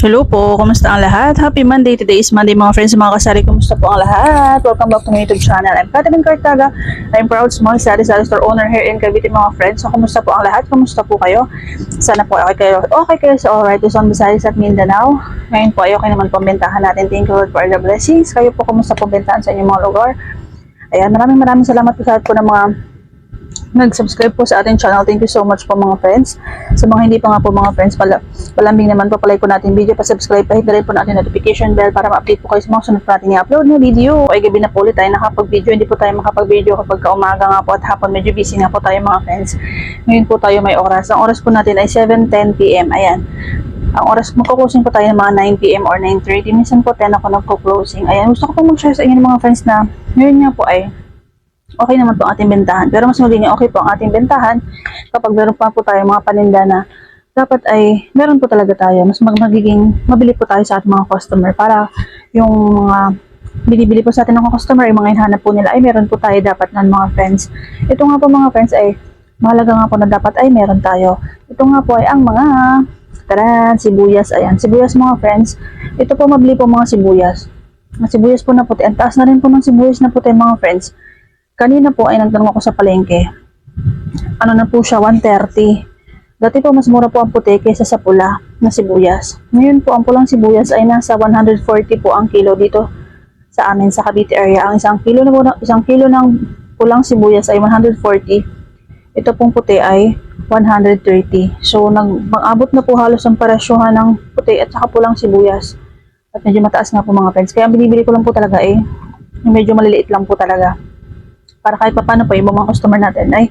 Hello po, kumusta ang lahat? Happy Monday, today is Monday mga friends, mga kasari, kumusta po ang lahat? Welcome back to my YouTube channel. I'm Catherine Cartaga. I'm proud small sari-sari store owner here in Cavite mga friends. So kumusta po ang lahat? Kumusta po kayo? Sana po okay kayo sa alright, Luzon, Visayas at Mindanao. Ngayon po ay okay naman po ang bentahan natin. Thank you Lord for all the blessings. Kayo po kumusta po bentahan sa inyong mga lugar? Ayan, maraming salamat po sa lahat po ng mga nag-subscribe po sa ating channel. Thank you so much po mga friends. Sa mga hindi pa nga po mga friends, palambing naman po, palike po natin video, pa-subscribe, pa-hit na rin po natin notification bell para ma-update po kayo sa mga sunod po natin i-upload na video. Ay gabi na po ulit tayo nakapag-video. Hindi po tayo makapag-video kapag umaga nga po at hapon. Medyo busy nga po tayo mga friends. Ngayon po tayo may oras. Ang oras po natin ay 7:10 PM. Ayan. Ang oras, magko-closing po tayo ng mga 9 PM or 9:30. Minsan po 10 ako nagko-closing. Ayan. Gusto ko po mag-share sa inyo ng mga friends na ngayon nga po ay okay naman po ang ating bentahan. Pero mas magiging okay po ang ating bentahan kapag meron pa po tayo mga paninda na dapat ay meron po talaga tayo. Mas magiging mabili po tayo sa ating mga customer para yung mga binibili po sa atin ng mga customer, yung mga hinahanap po nila ay meron po tayo dapat ng mga friends. Ito nga po mga friends ay mahalaga nga po na dapat ay meron tayo. Ito nga po ay ang mga sibuyas. Ayan, sibuyas mga friends. Ito po mabili po mga sibuyas. Mga sibuyas po na puti. Ang taas na rin po ng sibuyas na puti mga friends. Kanina po ay nagtanong ako sa palengke. Ano na po siya, 130. Dati po mas mura po ang puti kaysa sa pula na sibuyas. Ngayon po ang pulang sibuyas ay nasa 140 po ang kilo dito sa amin sa Cavite area. Ang isang kilo ng pulang sibuyas ay 140. Ito pong puti ay 130. So mag-abot na po halos ang parasyohan ng puti at saka pulang sibuyas. At medyo mataas nga po mga friends. Kaya binibili ko lang po talaga medyo maliliit lang po talaga. Para kahit paano po yung mga customer natin ay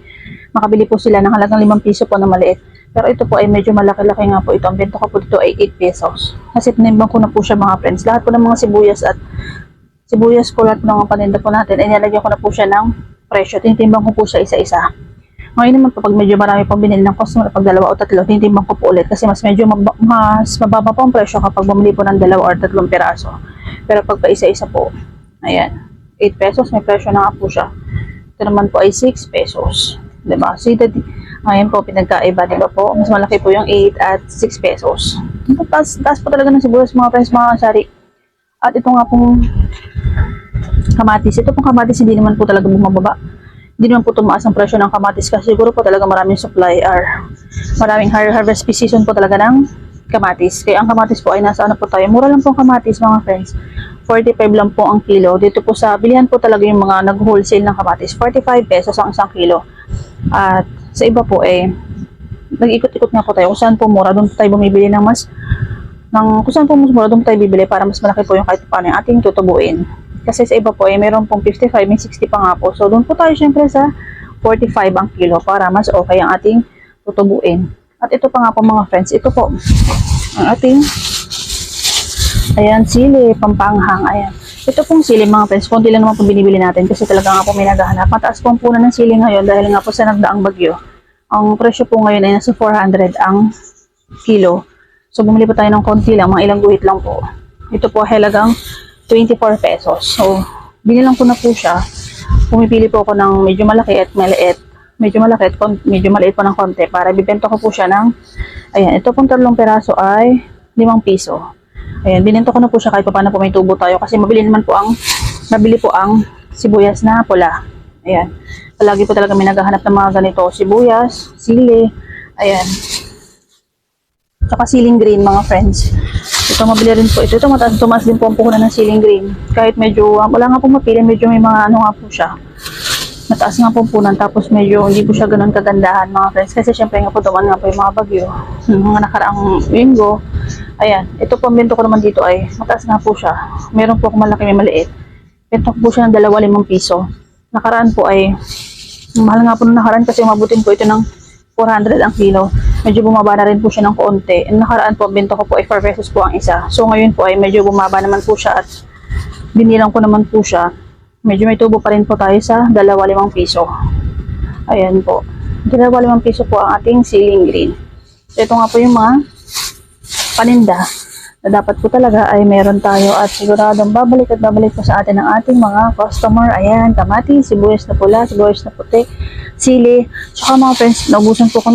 makabili po sila ng halagang 5 piso po na maliit. Pero ito po ay medyo malaki-laki nga po ito. Ang benta ko po dito ay 8 pesos. Kasi tinimbang ko na po siya mga friends. Lahat po ng mga sibuyas at sibuyas ko, lahat ng mga paninda po natin ay nilagyan ko na po siya ng presyo. Tinitimbang ko po siya isa-isa. Ngayon naman po pag medyo marami pang binili ng customer, pag 2 o 3, tinitimbang ko po ulit. Kasi mas mababa po ang presyo kapag bumili po ng 2 or 3 piraso. Pero pag pa isa-isa po, ayan, 8 pesos, may presyo na nga po siya. Ito naman po ay 6 pesos. Diba? So, ayan po, pinagkaiba. Diba po? Mas malaki po yung 8 at 6 pesos. Taas po talaga ng sibuyas mga friends, mga kasari. At ito nga pong kamatis. Ito pong kamatis, hindi naman po talaga bumababa. Hindi naman po tumaas ang presyo ng kamatis kasi siguro po talaga maraming supply or maraming harvest season po talaga ng kamatis. Kaya ang kamatis po ay nasa ano po tayo. Mura lang po ang kamatis mga friends. 45 lang po ang kilo. Dito po sa bilihan po talaga yung mga nag-wholesale ng kamatis. 45 pesos ang isang kilo. At sa iba po nag-ikot-ikot nga po tayo. Kung saan po mura, doon po tayo bumibili ng kung saan po mas mura, doon po tayo bibili para mas malaki po yung kahit paano yung ating tutubuin. Kasi sa iba po meron pong 55, may 60 pa nga po. So doon po tayo syempre sa 45 ang kilo para mas okay ang ating tutubuin. At ito pa nga po mga friends, ito po ang ating ayan, sili, pampanghang, ayan. Ito pong sili mga friends, konti lang naman po binibili natin kasi talaga nga po may naghahanap. Mataas po ang puno ng sili ngayon dahil nga po sa nagdaang bagyo. Ang presyo po ngayon ay nasa 400 ang kilo. So bumili po tayo ng konti lang, mga ilang guhit lang po. Ito po halagang 24 pesos. So binilang ko na po siya. Pumipili po ako ng medyo malaki at maliit. Medyo malaki at medyo maliit po ng konti para bibenta ko po siya ng, ayan, ito pong 3 peraso ay 5 piso. Ayan, binenta ko na po siya kahit paano po may tubo tayo kasi mabili po ang sibuyas na pula. Ayan. Palagi po talaga may naghahanap ng mga ganito, sibuyas, sili, ayan. Tsaka siling green mga friends. Ito mabili rin po ito. Ito tumaas din po ang puhunan ng siling green. Kahit medyo, wala nga po mapili, medyo may mga ano nga po siya. Mataas nga po punan tapos medyo hindi po siya ganun kagandahan mga friends. Kasi syempre nga po dumaan nga po yung mga bagyo. Mga nakaraang linggo. Ayan, ito po ang bento ko naman dito ay mataas nga po siya. Meron po akong malaki, may maliit. Bento ko po siya ng 5 piso. Nakaraan po ay mahal nga po nung nakaraan kasi umabutin po ito ng 400 ang kilo. Medyo bumaba na rin po siya ng konti. Nakaraan po ang bento ko po ay 4 pesos po ang isa. So ngayon po ay medyo bumaba naman po siya at binilang ko naman po siya. Medyo may tubo pa rin po tayo sa 5 piso. Ayan po. 5 piso po ang ating siling green. Ito nga po yung mga paninda na dapat po talaga ay meron tayo at siguradong babalik po sa atin ang ating mga customer. Ayan, kamatis, sibuyas na pula, sibuyas na puti, sili. Tsaka mga friends, naubusan po ko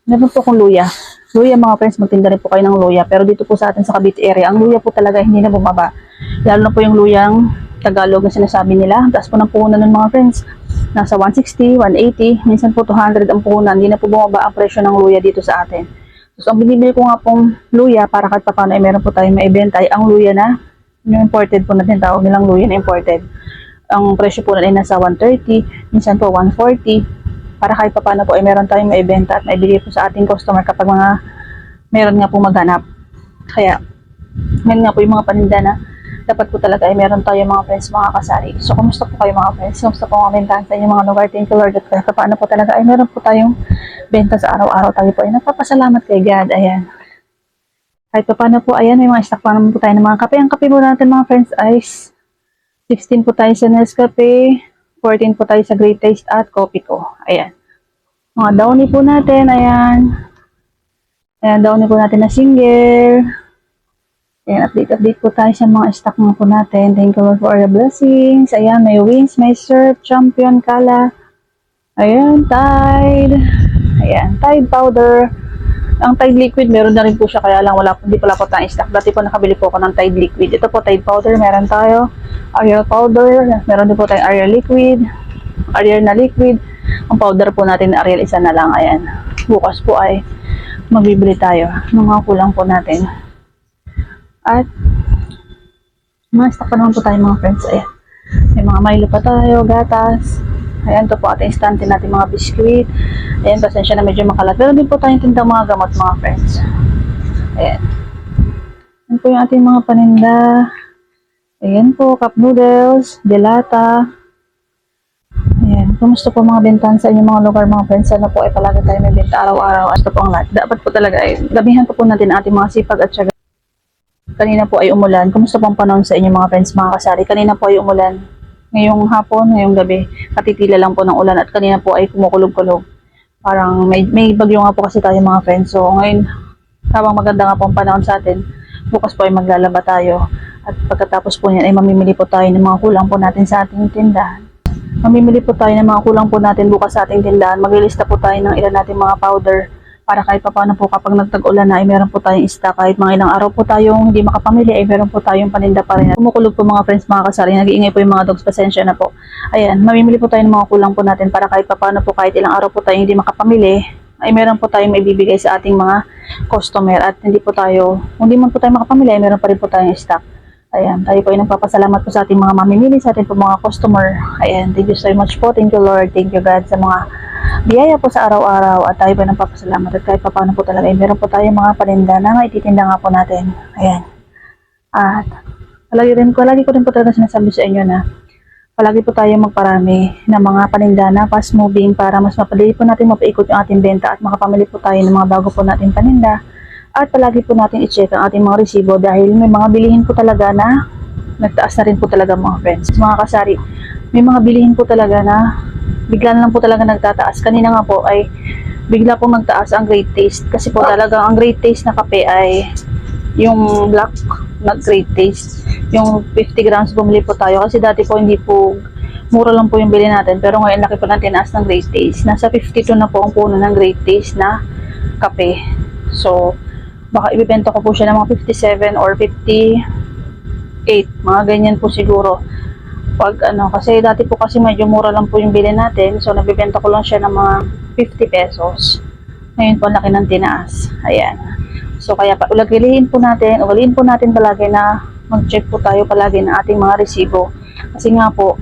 meron po akong luya. Luya mga friends, magtinda rin po kayo ng luya. Pero dito po sa atin sa Cavite area, ang luya po talaga hindi na bumaba. Lalo na po yung luyang Tagalog na sinasabi nila. Taas po ng puhunan ng mga friends. Nasa 160, 180, minsan po 200 ang puhunan. Hindi na po bumaba ang presyo ng luya dito sa atin. So, ang binibili ko nga pong luya para kahit paano ay meron po tayong maibenta ay ang luya na yung imported po natin, tawag nilang luya na imported. Ang presyo po na ay nasa 130, minsan po 140. Para kahit paano po ay meron tayong maibenta at maibigay po sa ating customer kapag meron nga po maghanap. Kaya, ngayon nga po yung mga paninda na dapat po talaga ay meron tayo mga friends, mga kasari. So, kumusta po kayo mga friends? Kumusta po mga bentahan sa inyong mga lugar? Thank you Lord. At kahit paano po talaga ay meron po tayong benta sa araw-araw. Tayo po ay nagpapasalamat kay God. Ayan. Kahit paano po, ayan, may mga stock pa naman po tayo ng mga kape. Ang kape po natin mga friends ay 16 po tayo sa Nescafe, 14 po tayo sa Great Taste at Coffee ko. Ayan. Mga downy po natin. Ayan. Ayan, downy po natin na single. Ayan, update po tayo sa mga stock mga po natin. Thank you Lord for the blessings. Ayan, may wings, may surf, champion, kala. Ayan, Tide. Ayan, Tide powder. Ang Tide liquid, meron na rin po siya. Kaya lang, hindi pala po tayong stock. Dati po nakabili po ako ng Tide liquid. Ito po, Tide powder. Meron tayo. Ariel powder. Meron din po tayong Ariel liquid. Ariel na liquid. Ang powder po natin na Ariel, isa na lang. Ayan. Bukas po ay magbibili tayo ng mga kulang po natin. At mga stock pa naman po tayo mga friends. Ayan. May mga Milo pa tayo, gatas. Ayan, ito po ating stante natin mga biskuit. Ayan, pasensya na medyo makalat. Pero din po tayong tindang mga gamot mga friends. Ayan. Ayan po yung ating mga paninda. Ayan po, cup noodles, delata. Ayan, kumusta po mga bentahan sa inyong mga lugar mga friends? Sana po ay palagi tayo may benta araw-araw. Ito po ang lahat. Dapat po talaga ay gabihan po natin ating mga sipag at syaga. Kanina po ay umulan. Kumusta po ang panahon sa inyong mga friends mga kasari? Kanina po ay umulan. Ngayong hapon, ngayong gabi, katitila lang po ng ulan at kanina po ay kumukulog-kulog. Parang may bagyo nga po kasi tayo mga friends. So ngayon, habang maganda nga po ang panahon sa atin, bukas po ay maglalaba tayo. At pagkatapos po niyan ay mamimili po tayo ng mga kulang po natin sa ating tindahan. Mamimili po tayo ng mga kulang po natin bukas sa ating tindahan. Maglilista po tayo ng ilan natin mga powder para kahit paano po kapag nagtag-ulan na ay meron po tayong stock. Kahit mga ilang araw po tayong hindi makapamili ay meron po tayong paninda pa rin. Kumukulog po mga friends, mga kasari, nag-iingay po yung mga dogs, pasensya na po. Ayan, mamimili po tayo ng mga kulang po natin para kahit paano po kahit ilang araw po tayong hindi makapamili ay meron po tayong maibibigay sa ating mga customer at hindi man po tayo makapamili ay meron pa rin po tayong stock. Ayan, tayo po ay nagpapasalamat po sa ating mga mamimili, sa ating po mga customer. Ayan, thank you so much po. Thank you Lord, thank you God sa mga biyaya po sa araw-araw at tayo po nagpapasalamat at kahit paano po talaga ay meron po tayong mga paninda na maititinda nga po natin. Ayan. At palagi ko rin po talaga sinasabi sa inyo na palagi po tayo magparami ng mga paninda na fast moving para mas mapadali po natin mapaikot yung ating benta at makapamili po tayo ng mga bago po natin paninda. At palagi po natin i-check ang ating mga resibo dahil may mga bilihin po talaga na nagtaas na rin po talaga mga friends. Mga kasari, may mga bilihin po talaga na bigla na lang po talaga nagtataas. Kanina nga po ay bigla pong nagtaas ang Great Taste kasi po talaga ang Great Taste na kape ay yung black na Great Taste. Yung 50 grams bumili po tayo kasi dati po hindi po mura lang po yung bili natin pero ngayon laki po ng tinaas ng Great Taste. Nasa 52 na po ang puno ng Great Taste na kape. So, baka ibibenta ko po siya ng mga 57 or 58. Mga ganyan po siguro. Kasi dati po kasi medyo mura lang po yung bilhin natin. So, nabibenta ko lang siya ng mga 50 pesos. Ngayon po, laki ng tinaas. Ayan. So, kaya ugaliin po natin palagi na mag-check po tayo palagi ng ating mga resibo. Kasi nga po,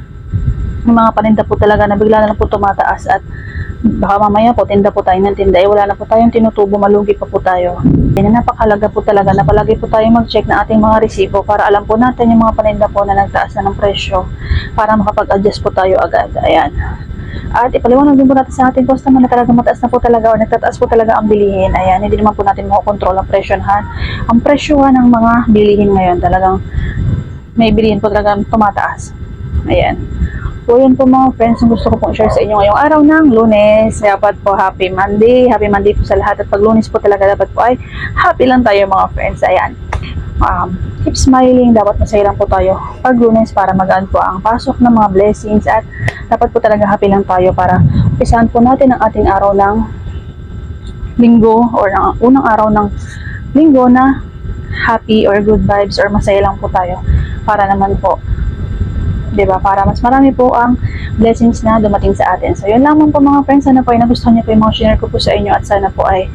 yung mga paninda po talaga na bigla na lang po tumataas at baka mamaya po tinda po tayo ng tinda wala na po tayong tinutubo, malugi pa po tayo. Napakalaga po talaga na palagi po tayo mag-check na ating mga resibo para alam po natin yung mga paninda po na nagtaas na ng presyo para makapag-adjust po tayo agad. Ayan. At ipaliwanag din po natin sa ating customer na talaga mataas na po talaga o nagtataas po talaga ang bilihin. Ayan, hindi naman po natin makokontrol ang presyohan. Ang presyohan ng mga bilihin ngayon talagang may bilihin po talaga tumataas. Ayan. So, yun po mga friends, gusto ko pong share sa inyo ngayong araw ng Lunes. Dapat po Happy Monday. Happy Monday po sa lahat. At pag Lunes po talaga dapat po ay happy lang tayo mga friends. Ayan. Keep smiling. Dapat masaya lang po tayo pag Lunes para magaan po ang pasok ng mga blessings. At dapat po talaga happy lang tayo para umpisahan po natin ang ating araw ng linggo or ang unang araw ng linggo na happy or good vibes or masaya lang po tayo para naman po, 'di ba? Para mas marami po ang blessings na dumating sa atin. So, yun lamang po mga friends. Sana po ay nagustuhan niyo po yung mga share ko po sa inyo at sana po ay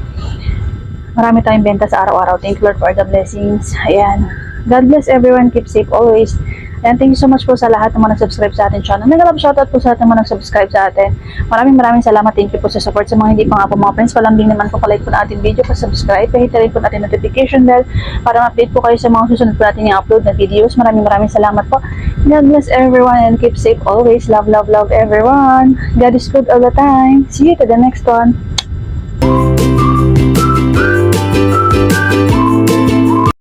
marami tayong benta sa araw-araw. Thank you Lord for the blessings. Ayan. God bless everyone. Keep safe always. And thank you so much po sa lahat ng mga nag-subscribe sa atin channel. Nag-love shoutout po sa lahat ng mga nag-subscribe sa atin. Maraming salamat. Thank you po sa support. Sa mga hindi pa nga po mga friends, palambing naman po palike po na ating video, pa-subscribe, pahit rin po natin notification bell para ma-update po kayo sa mga susunod po natin i-upload na videos. Maraming salamat po. God bless everyone and keep safe always. Love everyone. God is good all the time. See you to the next one.